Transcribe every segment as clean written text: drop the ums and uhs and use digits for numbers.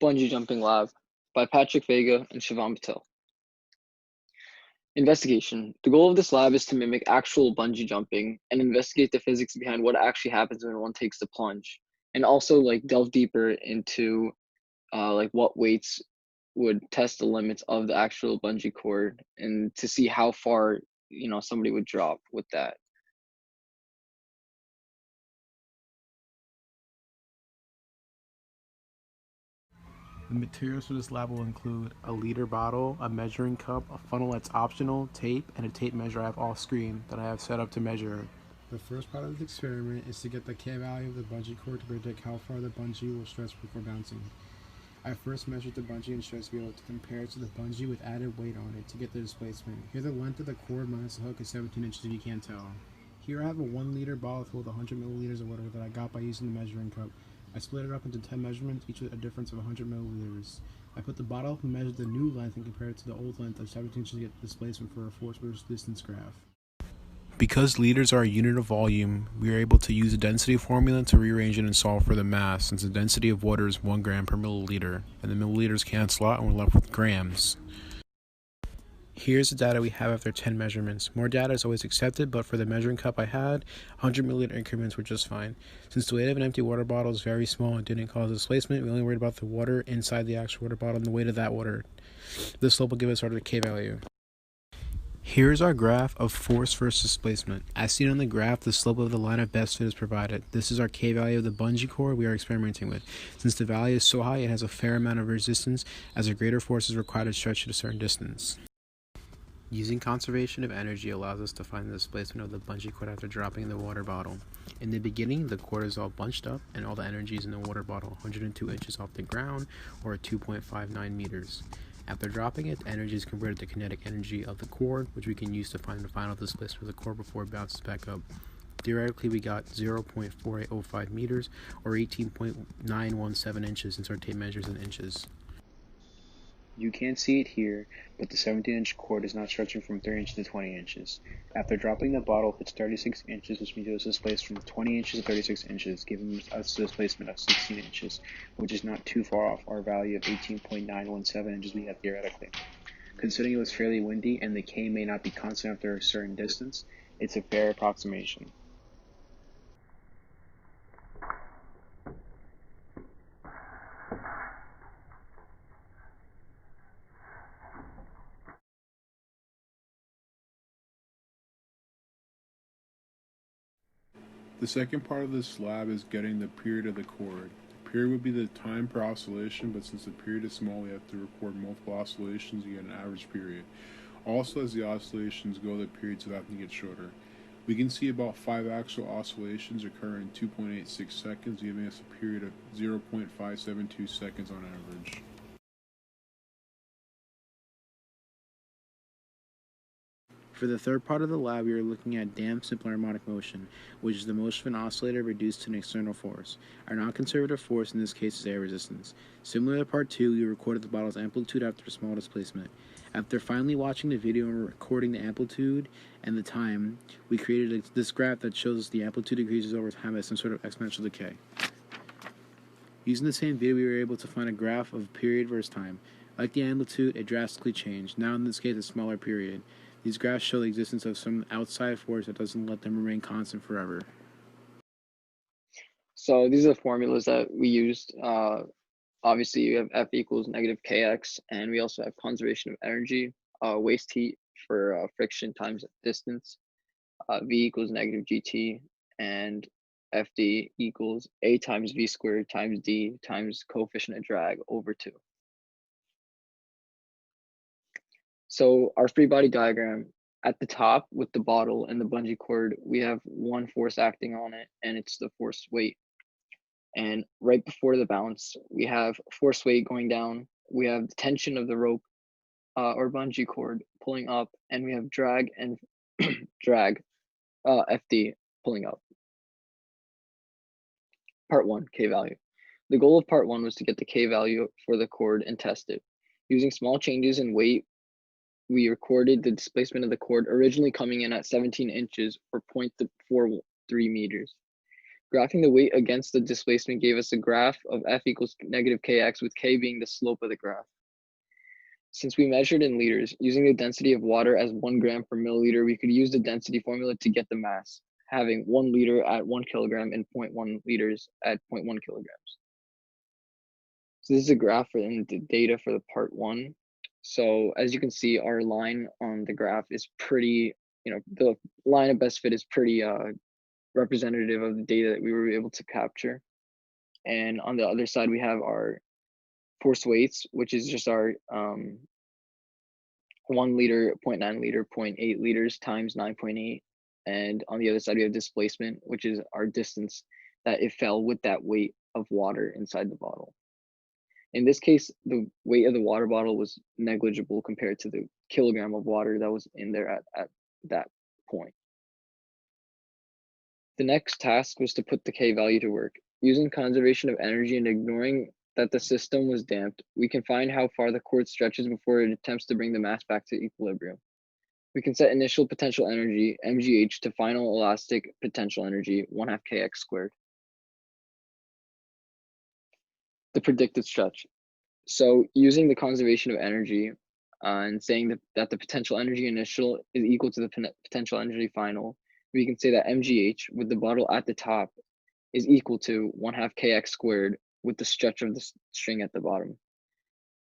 Bungee Jumping Lab by Patrick Vega and Shivam Patel. Investigation. The goal of this lab is to mimic actual bungee jumping and investigate the physics behind what actually happens when one takes the plunge, and also delve deeper into what weights would test the limits of the actual bungee cord and to see how far somebody would drop with that. The materials for this lab will include a liter bottle, a measuring cup, a funnel that's optional, tape, and a tape measure I have off screen that I have set up to measure. The first part of this experiment is to get the K value of the bungee cord to predict how far the bungee will stretch before bouncing. I first measured the bungee and stretch to be able to compare it to the bungee with added weight on it to get the displacement. Here the length of the cord minus the hook is 17 inches if you can't tell. Here I have a 1 liter bottle filled with 100 milliliters of water that I got by using the measuring cup. I split it up into 10 measurements, each with a difference of 100 milliliters. I put the bottle up and measured the new length and compared it to the old length of 17 inches to get the displacement for a force versus distance graph. Because liters are a unit of volume, we are able to use a density formula to rearrange it and solve for the mass, since the density of water is 1 gram per milliliter, and the milliliters cancel out and we're left with grams. Here's the data we have after 10 measurements. More data is always accepted, but for the measuring cup I had, 100 milliliter increments were just fine. Since the weight of an empty water bottle is very small and didn't cause displacement, we only worried about the water inside the actual water bottle and the weight of that water. This slope will give us our K value. Here's our graph of force versus displacement. As seen on the graph, the slope of the line of best fit is provided. This is our K value of the bungee cord we are experimenting with. Since the value is so high, it has a fair amount of resistance, as a greater force is required to stretch it a certain distance. Using conservation of energy allows us to find the displacement of the bungee cord after dropping the water bottle. In the beginning, the cord is all bunched up and all the energy is in the water bottle, 102 inches off the ground, or 2.59 meters. After dropping it, energy is converted to kinetic energy of the cord, which we can use to find the final displacement of the cord before it bounces back up. Theoretically, we got 0.4805 meters, or 18.917 inches, since our tape measures in inches. You can't see it here, but the 17-inch cord is now stretching from 30 inches to 20 inches. After dropping the bottle, it's 36 inches, which means it was displaced from 20 inches to 36 inches, giving us a displacement of 16 inches, which is not too far off our value of 18.917 inches we had theoretically. Considering it was fairly windy and the K may not be constant after a certain distance, it's a fair approximation. The second part of this lab is getting the period of the cord. The period would be the time per oscillation, but since the period is small, we have to record multiple oscillations to get an average period. Also, as the oscillations go, the periods will have to get shorter. We can see about 5 actual oscillations occur in 2.86 seconds, giving us a period of 0.572 seconds on average. For the third part of the lab, we are looking at damped simple harmonic motion, which is the motion of an oscillator reduced to an external force. Our non-conservative force in this case is air resistance. Similar to part 2, we recorded the bottle's amplitude after a small displacement. After finally watching the video and recording the amplitude and the time, we created this graph that shows the amplitude decreases over time as some sort of exponential decay. Using the same video, we were able to find a graph of period versus time. Like the amplitude, it drastically changed, now in this case a smaller period. These graphs show the existence of some outside force that doesn't let them remain constant forever. So these are the formulas that we used. Obviously, you have F equals negative kx, and we also have conservation of energy, waste heat for friction times distance, V equals negative gt, and Fd equals A times V squared times D times coefficient of drag over 2. So our free body diagram, at the top with the bottle and the bungee cord, we have one force acting on it, and it's the force weight. And right before the bounce, we have force weight going down. We have the tension of the rope or bungee cord pulling up, and we have drag and drag, FD, pulling up. Part 1, K value. The goal of part 1 was to get the K value for the cord and test it. Using small changes in weight, we recorded the displacement of the cord originally coming in at 17 inches or 0.43 meters. Graphing the weight against the displacement gave us a graph of F equals negative kx, with k being the slope of the graph. Since we measured in liters, using the density of water as 1 gram per milliliter, we could use the density formula to get the mass, having 1 liter at 1 kilogram and 0.1 liters at 0.1 kilograms. So this is a graph for the data for the part 1. So as you can see, our line on the graph is pretty, the line of best fit is pretty representative of the data that we were able to capture. And on the other side, we have our force weights, which is just our 1 liter, 0.9 liter, 0.8 liters times 9.8. And on the other side, we have displacement, which is our distance that it fell with that weight of water inside the bottle. In this case, the weight of the water bottle was negligible compared to the kilogram of water that was in there at that point. The next task was to put the K value to work. Using conservation of energy and ignoring that the system was damped, we can find how far the cord stretches before it attempts to bring the mass back to equilibrium. We can set initial potential energy, mgh, to final elastic potential energy, 1/2 kx squared. The predicted stretch. So using the conservation of energy and saying that the potential energy initial is equal to the potential energy final, we can say that mgh with the bottle at the top is equal to 1/2 kx squared with the stretch of the string at the bottom.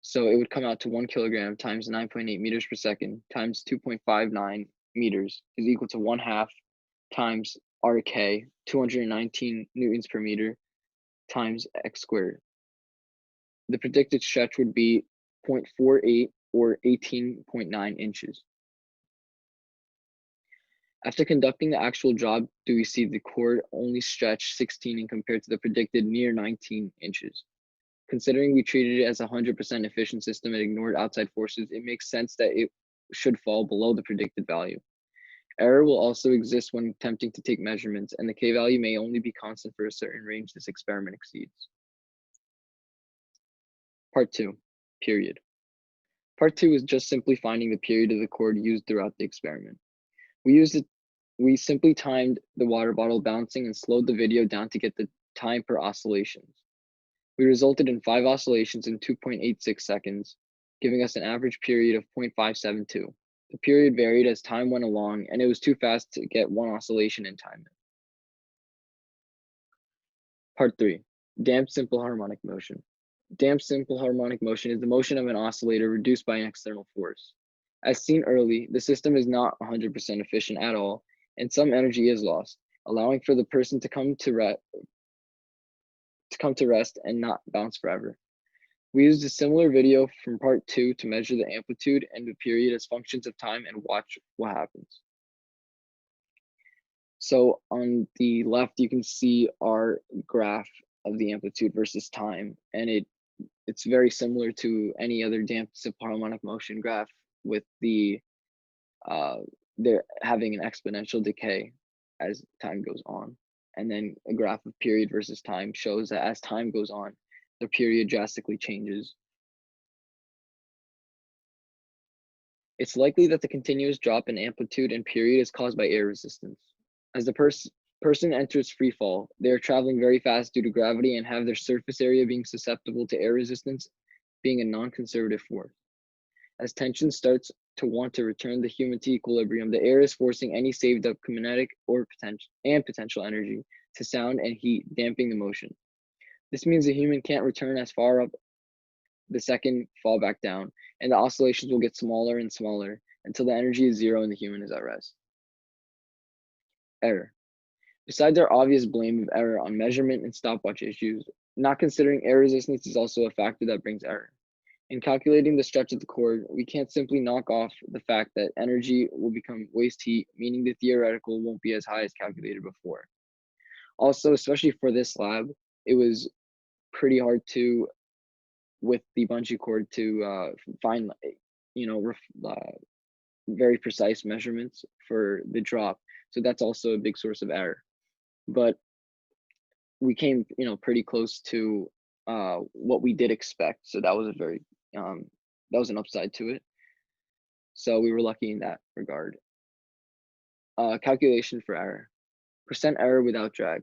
So it would come out to 1 kilogram times 9.8 meters per second times 2.59 meters is equal to 1/2 times RK, 219 newtons per meter, times x squared. The predicted stretch would be 0.48 or 18.9 inches. After conducting the actual job, do we see the cord only stretch 16 and compared to the predicted near 19 inches. Considering we treated it as a 100% efficient system and ignored outside forces, it makes sense that it should fall below the predicted value. Error will also exist when attempting to take measurements, and the K value may only be constant for a certain range this experiment exceeds. Part 2, period. Part 2 is just simply finding the period of the cord used throughout the experiment. We simply timed the water bottle bouncing and slowed the video down to get the time per oscillations. We resulted in 5 oscillations in 2.86 seconds, giving us an average period of 0.572. The period varied as time went along, and it was too fast to get one oscillation in time. Part 3, damped simple harmonic motion. Damped simple harmonic motion is the motion of an oscillator reduced by an external force. As seen early, the system is not 100% efficient at all, and some energy is lost, allowing for the person to come to rest and not bounce forever. We used a similar video from part 2 to measure the amplitude and the period as functions of time and watch what happens. So on the left, you can see our graph of the amplitude versus time, and it's very similar to any other damped simple harmonic motion graph, with they're having an exponential decay as time goes on. And then a graph of period versus time shows that as time goes on, the period drastically changes. It's likely that the continuous drop in amplitude and period is caused by air resistance. As the person enters free fall, they are traveling very fast due to gravity and have their surface area being susceptible to air resistance being a non-conservative force. As tension starts to want to return the human to equilibrium, the air is forcing any saved up kinetic or potential energy to sound and heat, damping the motion. This means the human can't return as far up the second fall back down, and the oscillations will get smaller and smaller until the energy is zero and the human is at rest. Error. Besides our obvious blame of error on measurement and stopwatch issues, not considering air resistance is also a factor that brings error. In calculating the stretch of the cord, we can't simply knock off the fact that energy will become waste heat, meaning the theoretical won't be as high as calculated before. Also, especially for this lab, it was pretty hard to, with the bungee cord, to find, very precise measurements for the drop. So that's also a big source of error. But we came, pretty close to what we did expect. So that was that was an upside to it. So we were lucky in that regard. Calculation for error. Percent error without drag.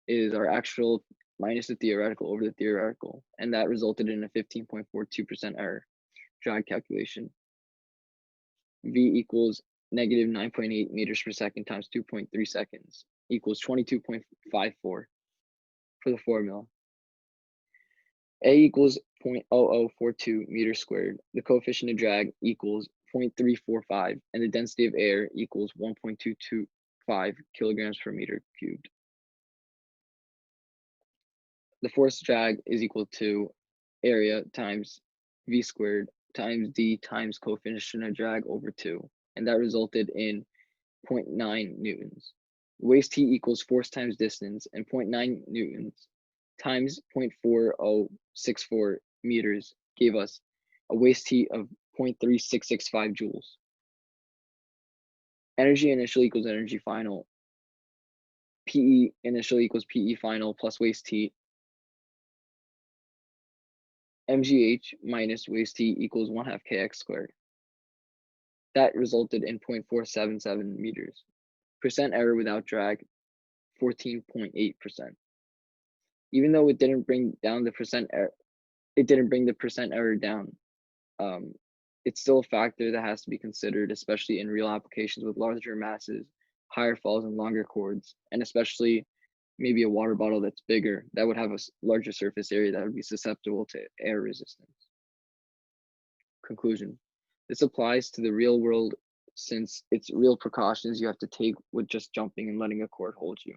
is our actual minus the theoretical over the theoretical, and that resulted in a 15.42% error drag calculation. V equals negative 9.8 meters per second times 2.3 seconds equals 22.54 for the formula. A equals 0.0042 meters squared. The coefficient of drag equals 0.345, and the density of air equals 1.225 kilograms per meter cubed. The force drag is equal to area times V squared times D times coefficient of drag over 2, and that resulted in 0.9 newtons. Waste heat equals force times distance, and 0.9 newtons times 0.4064 meters gave us a waste heat of 0.3665 joules. Energy initial equals energy final. PE initial equals PE final plus waste heat. MGH minus waste heat equals 1/2 kx squared. That resulted in 0.477 meters. Percent error without drag, 14.8%. Even though it didn't bring down the percent error, it didn't bring the percent error down. It's still a factor that has to be considered, especially in real applications with larger masses, higher falls, and longer chords, and especially maybe a water bottle that's bigger that would have a larger surface area that would be susceptible to air resistance. Conclusion. This applies to the real world since it's real precautions you have to take with just jumping and letting a cord hold you.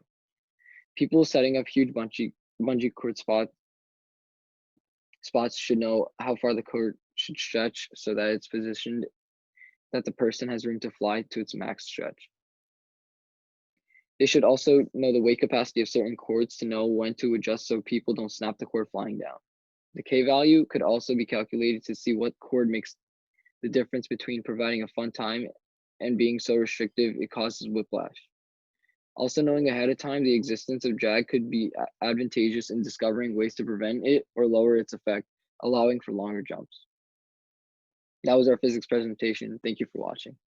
People setting up huge bungee cord spots should know how far the cord should stretch so that it's positioned that the person has room to fly to its max stretch. They should also know the weight capacity of certain cords to know when to adjust so people don't snap the cord flying down. The K value could also be calculated to see what cord makes the difference between providing a fun time and being so restrictive it causes whiplash. Also, knowing ahead of time the existence of drag could be advantageous in discovering ways to prevent it or lower its effect, allowing for longer jumps. That was our physics presentation. Thank you for watching.